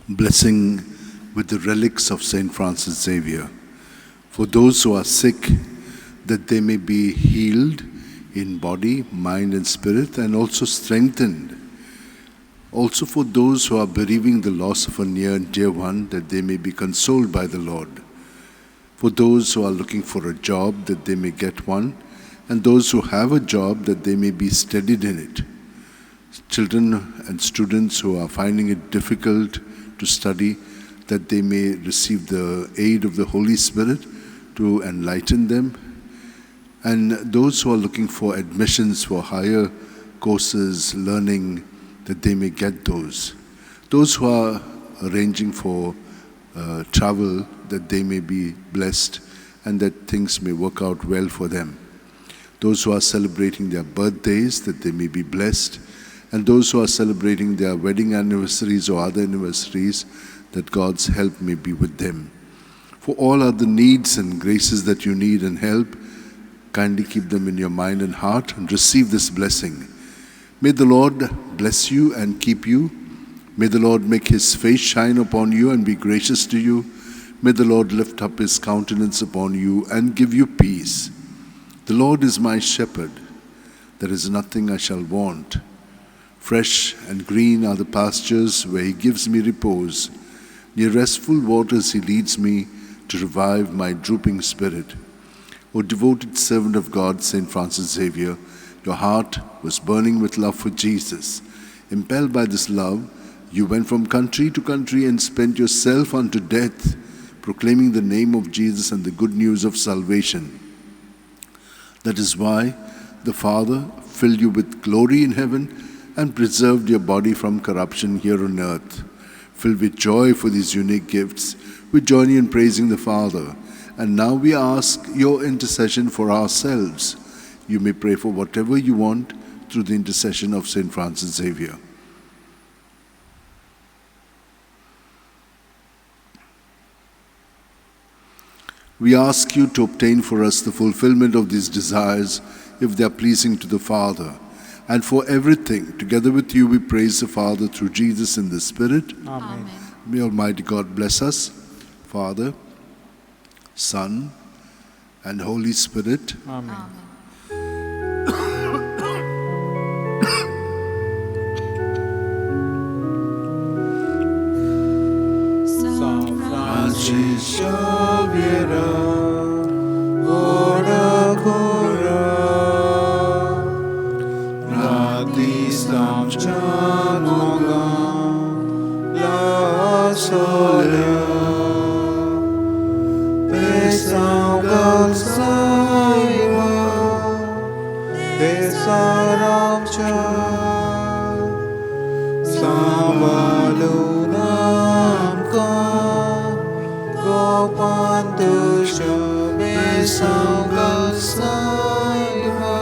blessing with the relics of Saint Francis Xavier. For those who are sick, that they may be healed in body, mind and spirit, and also strengthened. Also for those who are bereaving the loss of a near and dear one, that they may be consoled by the Lord. For those who are looking for a job, that they may get one, and those who have a job, that they may be steadied in it. Children and students who are finding it difficult to study, that they may receive the aid of the Holy Spirit to enlighten them. And those who are looking for admissions for higher courses, learning, that they may get those. Those who are arranging for travel, that they may be blessed and that things may work out well for them. Those who are celebrating their birthdays, that they may be blessed. And those who are celebrating their wedding anniversaries or other anniversaries, that God's help may be with them. For all other needs and graces that you need and help, kindly keep them in your mind and heart and receive this blessing. May the Lord bless you and keep you. May the Lord make his face shine upon you and be gracious to you. May the Lord lift up his countenance upon you and give you peace. The Lord is my shepherd. There is nothing I shall want. Fresh and green are the pastures where he gives me repose. Near restful waters he leads me to revive my drooping spirit. O devoted servant of God, Saint Francis Xavier, your heart was burning with love for Jesus. Impelled by this love, you went from country to country and spent yourself unto death, proclaiming the name of Jesus and the good news of salvation. That is why the Father filled you with glory in heaven and preserved your body from corruption here on earth. Filled with joy for these unique gifts, we join you in praising the Father. And now we ask your intercession for ourselves. You may pray for whatever you want through the intercession of Saint Francis Xavier. We ask you to obtain for us the fulfillment of these desires, if they are pleasing to the Father. And for everything, together with you, we praise the Father through Jesus in the Spirit. Amen. May Almighty God bless us, Father, Son, and Holy Spirit. Amen. Francis Xavier, ora cora, radistam chanonga, la solia, pesam galsaiva, pesaram cha, sambalunam ka. Pandusha Besam Galsaiva